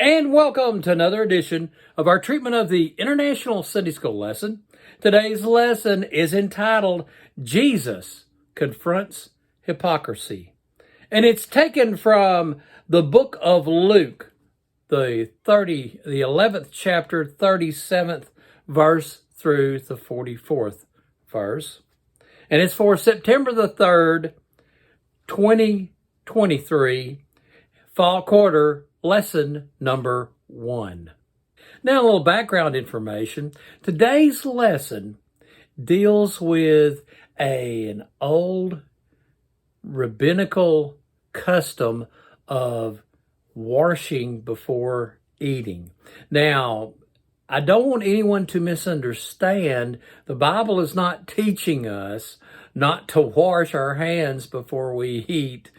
And welcome to another edition of our treatment of the International Sunday School lesson. Today's lesson is entitled, Jesus Confronts Hypocrisy. And it's taken from the book of Luke, the 11th chapter, 37th verse through the 44th verse. And it's for September the 3rd, 2023, fall quarter, lesson number 1. Now, a little background information. Today's lesson deals with an old rabbinical custom of washing before eating. Now, I don't want anyone to misunderstand. The Bible is not teaching us not to wash our hands before we eat.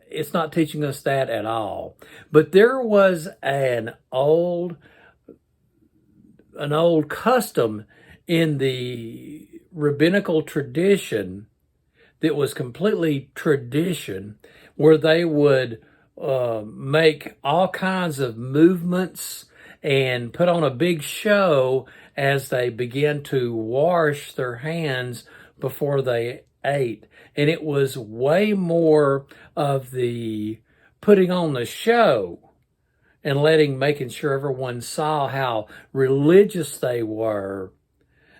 It's not teaching us that at all. But there was an old custom in the rabbinical tradition that was completely tradition, where they would make all kinds of movements and put on a big show as they began to wash their hands before they ate. And it was way more of the putting on the show and making sure everyone saw how religious they were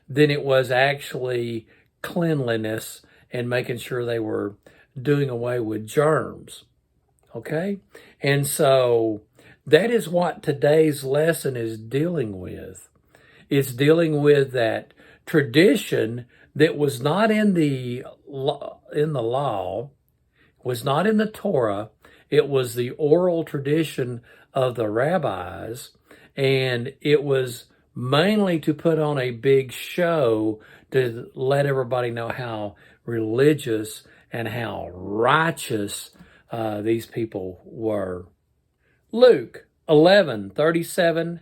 than it was actually cleanliness and making sure they were doing away with germs. Okay? And so that is what today's lesson is dealing with. It's dealing with that tradition that was not in the law, was not in the Torah. It was the oral tradition of the rabbis, and it was mainly to put on a big show to let everybody know how religious and how righteous these people were. Luke 11:37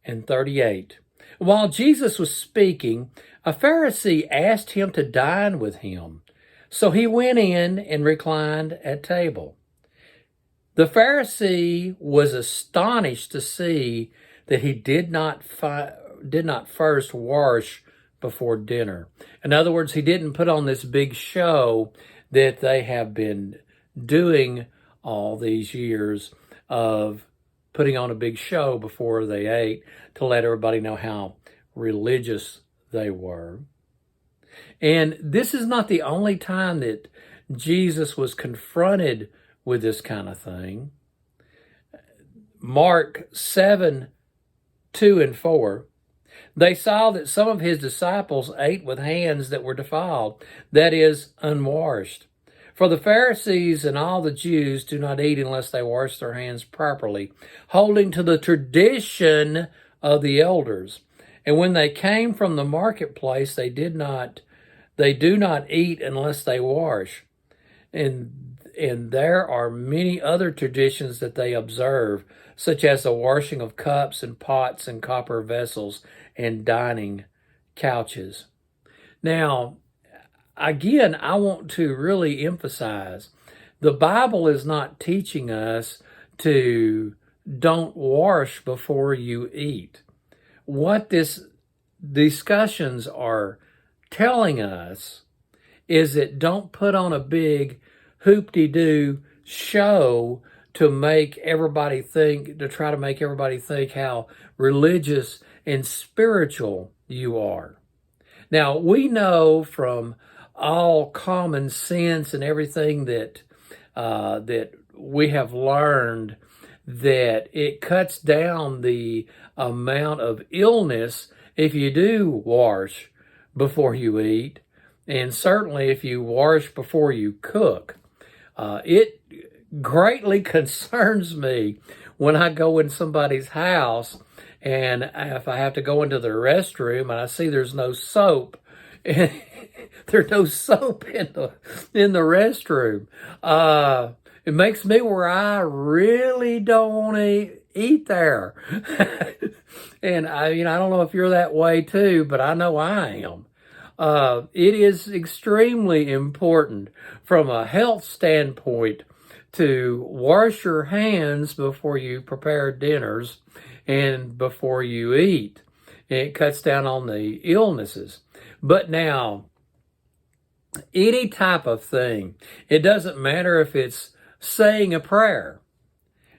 and 38. While Jesus was speaking, a Pharisee asked him to dine with him. So he went in and reclined at table. The Pharisee was astonished to see that he did not first wash before dinner. In other words, he didn't put on this big show that they have been doing all these years of putting on a big show before they ate to let everybody know how religious they were. And this is not the only time that Jesus was confronted with this kind of thing. Mark 7:2 and 4. They saw that some of his disciples ate with hands that were defiled, that is, unwashed. For the Pharisees and all the Jews do not eat unless they wash their hands properly, holding to the tradition of the elders. And when they came from the marketplace, they do not eat unless they wash. And there are many other traditions that they observe, such as the washing of cups and pots and copper vessels and dining couches. Now, again, I want to really emphasize, the Bible is not teaching us to don't wash before you eat. What this discussions are telling us is that don't put on a big hoop-de-doo show to try to make everybody think how religious and spiritual you are. Now, we know from all common sense and everything that we have learned that it cuts down the amount of illness if you do wash before you eat, and certainly if you wash before you cook. It greatly concerns me when I go in somebody's house and if I have to go into the restroom and I see there's no soap, and there's no soap in the restroom. It makes me where I really don't want to eat there. And I don't know if you're that way too, but I know I am. It is extremely important from a health standpoint to wash your hands before you prepare dinners and before you eat. And it cuts down on the illnesses. But now, any type of thing, it doesn't matter if it's saying a prayer.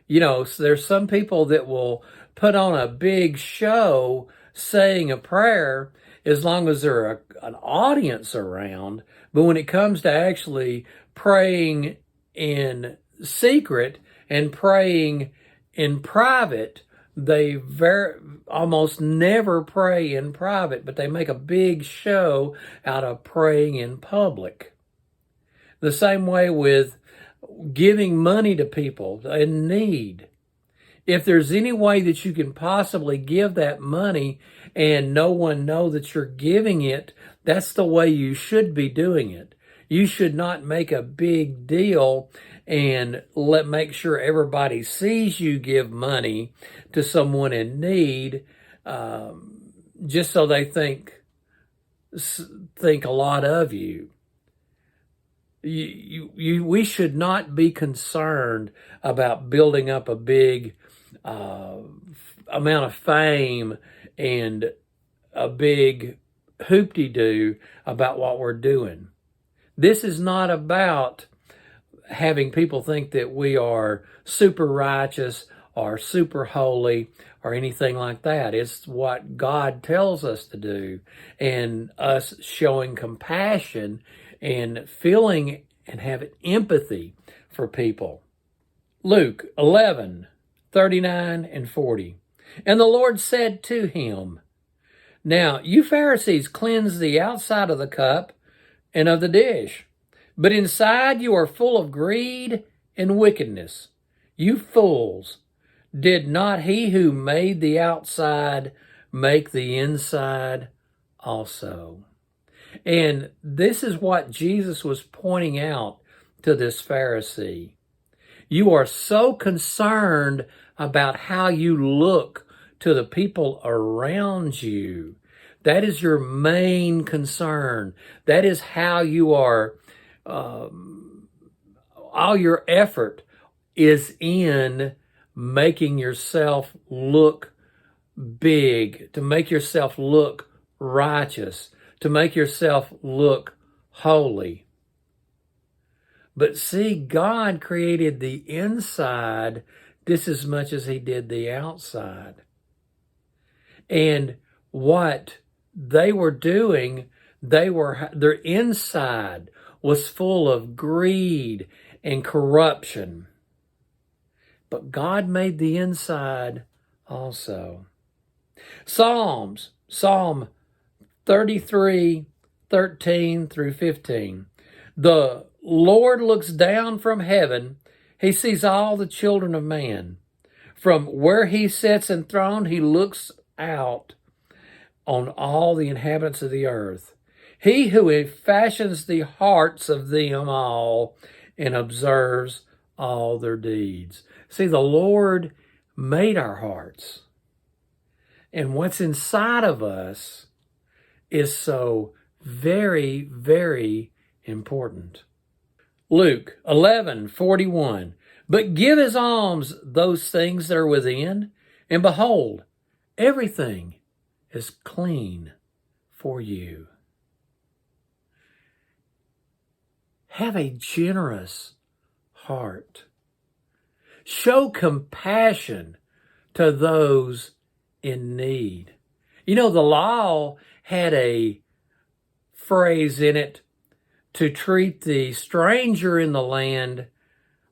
There's some people that will put on a big show saying a prayer as long as there's an audience around. But when it comes to actually praying in secret and praying in private, they almost never pray in private, but they make a big show out of praying in public. The same way with giving money to people in need. If there's any way that you can possibly give that money and no one know that you're giving it, that's the way you should be doing it. You should not make a big deal and make sure everybody sees you give money to someone in need, just so they think a lot of you. We should not be concerned about building up a big amount of fame and a big hoop-de-doo about what we're doing. This is not about having people think that we are super righteous or super holy or anything like that. It's what God tells us to do, and us showing compassion and feeling and having empathy for people. Luke 11:39 and 40. And the Lord said to him, Now you Pharisees cleanse the outside of the cup and of the dish, but inside you are full of greed and wickedness. You fools, did not he who made the outside make the inside also? And this is what Jesus was pointing out to this Pharisee. You are so concerned about how you look to the people around you. That is your main concern. That is how you are, all your effort is in making yourself look big, to make yourself look righteous, to make yourself look holy. But see, God created the inside just as much as he did the outside. And what they were doing, their inside was full of greed and corruption. But God made the inside also. Psalm 33:13 through 15. The Lord looks down from heaven. He sees all the children of man. From where he sits enthroned, he looks out on all the inhabitants of the earth. He who fashions the hearts of them all and observes all their deeds. See, the Lord made our hearts. And what's inside of us is so very, very important. Luke 11:41. But give as alms those things that are within, and behold, everything is clean for you. Have a generous heart. Show compassion to those in need. The law had a phrase in it to treat the stranger in the land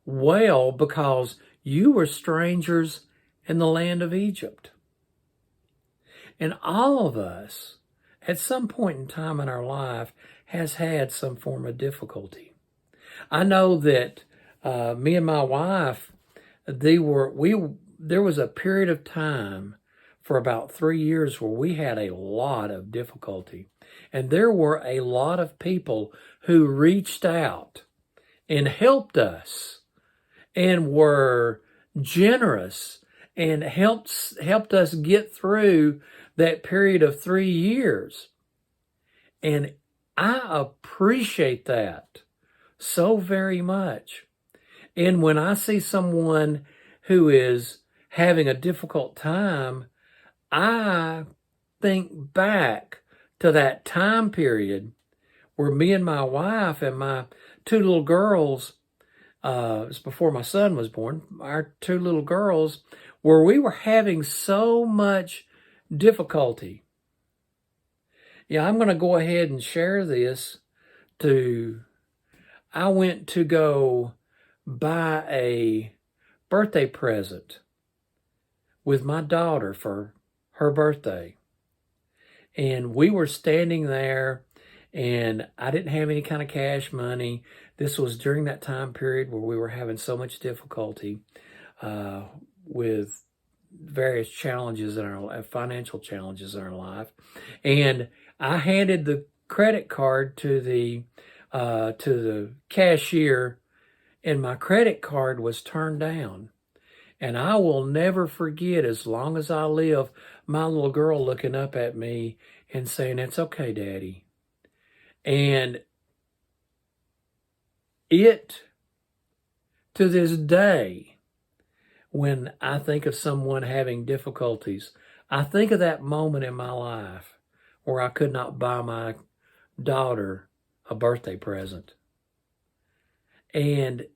well, because you were strangers in the land of Egypt. And all of us, at some point in time in our life, has had some form of difficulty. I know that me and my wife, there was a period of time for about 3 years where we had a lot of difficulty. And there were a lot of people who reached out and helped us and were generous and helped us get through that period of 3 years. And I appreciate that so very much. And when I see someone who is having a difficult time, I think back to that time period where me and my wife and my two little girls, it's before my son was born, our two little girls, where we were having so much difficulty. Yeah, I'm going to go ahead and share this I went to go buy a birthday present with my daughter for her birthday. And we were standing there, and I didn't have any kind of cash money. This was during that time period where we were having so much difficulty with various challenges in our financial challenges in our life. And I handed the credit card to the cashier, and my credit card was turned down. And I will never forget, as long as I live, my little girl looking up at me and saying, "It's okay, Daddy." And it, to this day, when I think of someone having difficulties, I think of that moment in my life where I could not buy my daughter a birthday present. And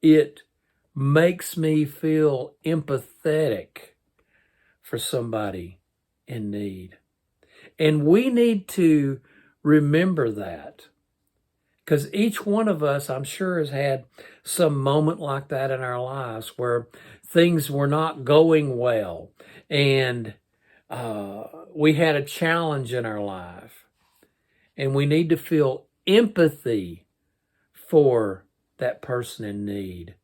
it makes me feel empathetic for somebody in need. And we need to remember that, because each one of us, I'm sure, has had some moment like that in our lives where things were not going well, and we had a challenge in our life, and we need to feel empathy for that person in need.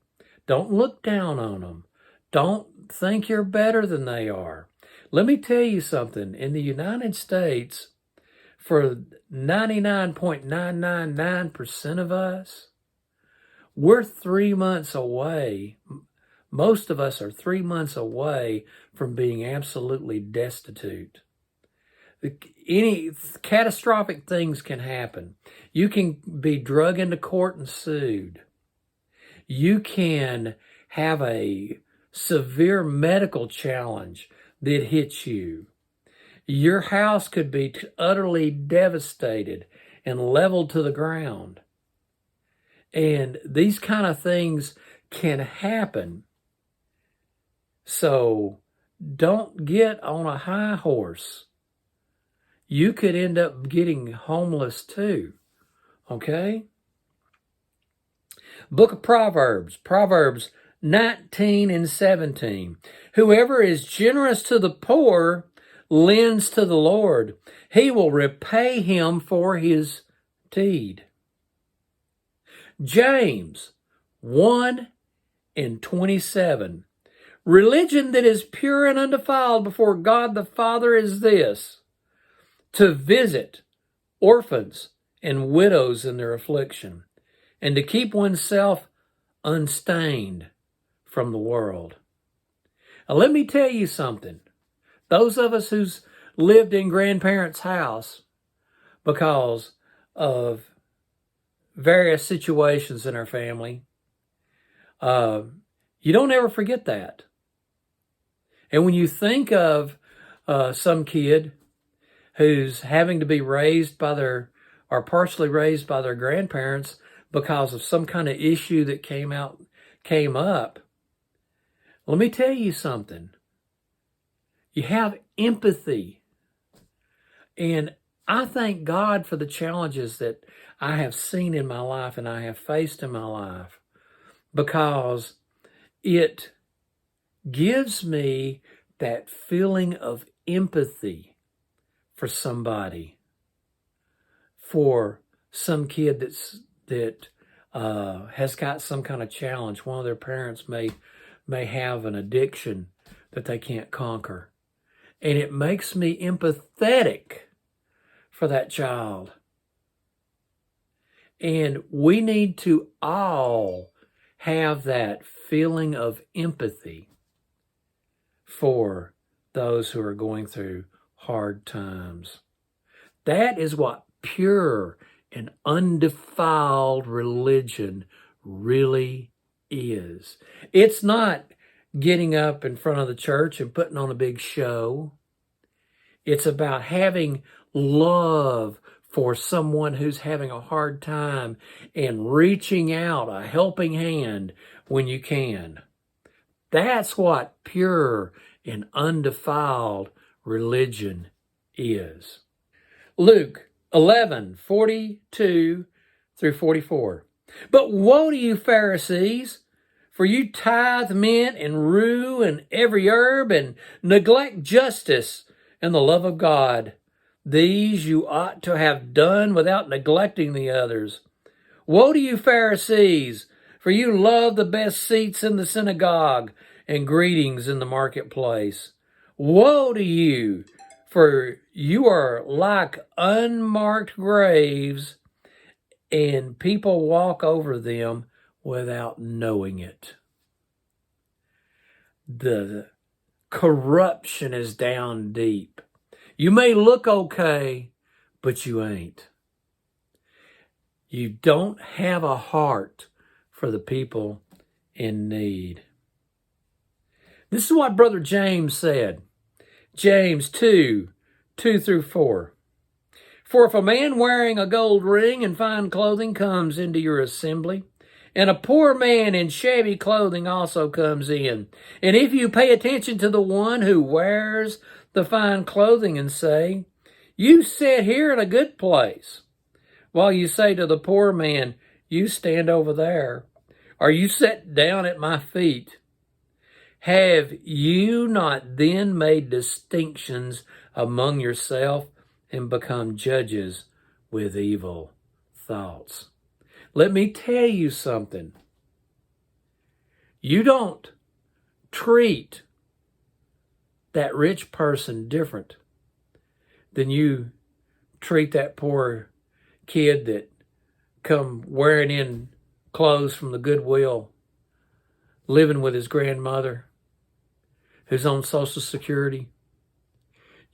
Don't look down on them. Don't think you're better than they are. Let me tell you something. In the United States, for 99.999% of us, we're 3 months away. Most of us are 3 months away from being absolutely destitute. Any catastrophic things can happen. You can be drug into court and sued. You can have a severe medical challenge that hits you. Your house could be utterly devastated and leveled to the ground. And these kind of things can happen. So don't get on a high horse. You could end up getting homeless too. Okay? Book of Proverbs, Proverbs 19 and 17. Whoever is generous to the poor lends to the Lord. He will repay him for his deed. James 1 and 27. Religion that is pure and undefiled before God the Father is this: to visit orphans and widows in their affliction, and to keep oneself unstained from the world. Now, let me tell you something. Those of us who's lived in grandparents' house because of various situations in our family, you don't ever forget that. And when you think of some kid who's having to be raised by or partially raised by their grandparents because of some kind of issue that came up, let me tell you something. You have empathy. And I thank God for the challenges that I have seen in my life and I have faced in my life, because it gives me that feeling of empathy for somebody, for some kid that has got some kind of challenge. One of their parents may have an addiction that they can't conquer. And it makes me empathetic for that child. And we need to all have that feeling of empathy for those who are going through hard times. That is what pure and undefiled religion really is. It's not getting up in front of the church and putting on a big show. It's about having love for someone who's having a hard time and reaching out a helping hand when you can. That's what pure and undefiled religion is. Luke 11:42 through 44. But woe to you, Pharisees, for you tithe mint and rue and every herb and neglect justice and the love of God. These you ought to have done without neglecting the others. Woe to you, Pharisees, for you love the best seats in the synagogue and greetings in the marketplace. Woe to you, for you are like unmarked graves, and people walk over them without knowing it. The corruption is down deep. You may look okay, but you ain't. You don't have a heart for the people in need. This is what Brother James said. James 2:2 through 4. For if a man wearing a gold ring and fine clothing comes into your assembly, and a poor man in shabby clothing also comes in, and if you pay attention to the one who wears the fine clothing and say, you sit here in a good place, while you say to the poor man, you stand over there, or you sit down at my feet, have you not then made distinctions among yourself and become judges with evil thoughts? Let me tell you something. You don't treat that rich person different than you treat that poor kid that come wearing in clothes from the Goodwill, living with his grandmother, who's on Social Security.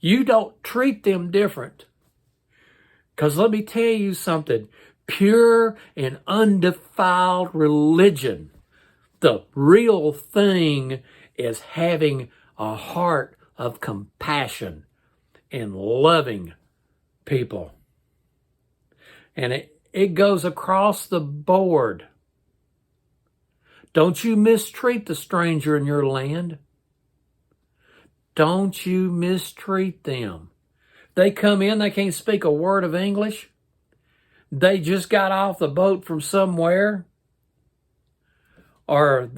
You don't treat them different. Because let me tell you something. Pure and undefiled religion, the real thing is having a heart of compassion and loving people. And it goes across the board. Don't you mistreat the stranger in your land. Don't you mistreat them. They come in, they can't speak a word of English. They just got off the boat from somewhere. Or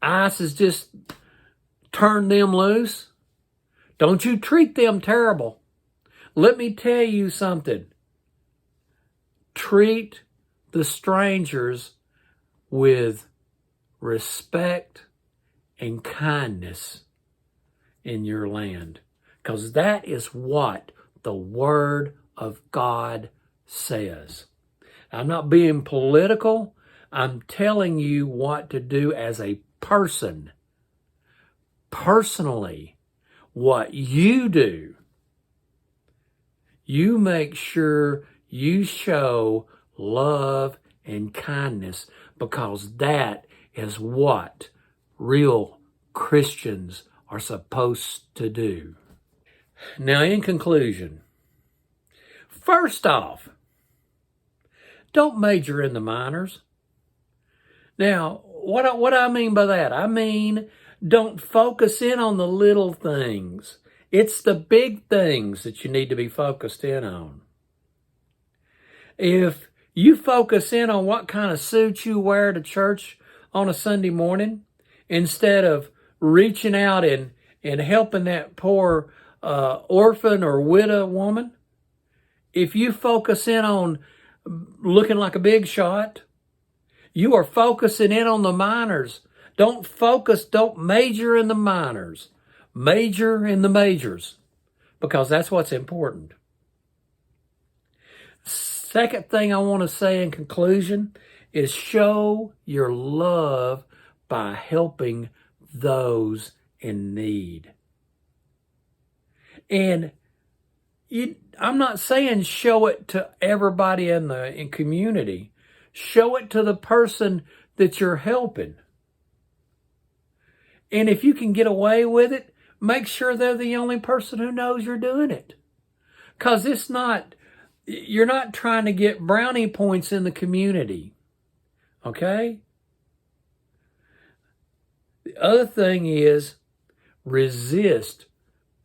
ICE has just turned them loose. Don't you treat them terrible. Let me tell you something. Treat the strangers with respect and kindness in your land. Because that is what the Word of God says. I'm not being political. I'm telling you what to do as a person. Personally, what you do, you make sure you show love and kindness, because that is what real Christians are supposed to do. Now, in conclusion, first off, don't major in the minors. Now, what I mean by that? I mean, don't focus in on the little things. It's the big things that you need to be focused in on. If you focus in on what kind of suit you wear to church on a Sunday morning, instead of reaching out and helping that poor orphan or widow woman, if you focus in on looking like a big shot, you are focusing in on the minors. Don't major in the minors. Major in the majors, because that's what's important. Second thing I want to say in conclusion is show your love by helping those in need. And I'm not saying show it to everybody in community. Show it to the person that you're helping. And if you can get away with it, make sure they're the only person who knows you're doing it. Because you're not trying to get brownie points in the community. Okay? The other thing is resist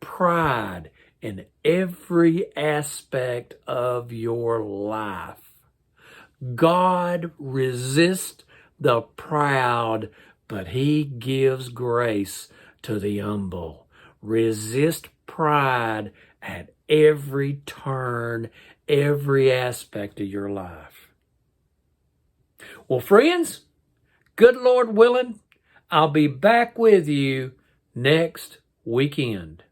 pride in every aspect of your life. God resists the proud, but He gives grace to the humble. Resist pride at every turn, every aspect of your life. Well, friends, good Lord willing, I'll be back with you next weekend.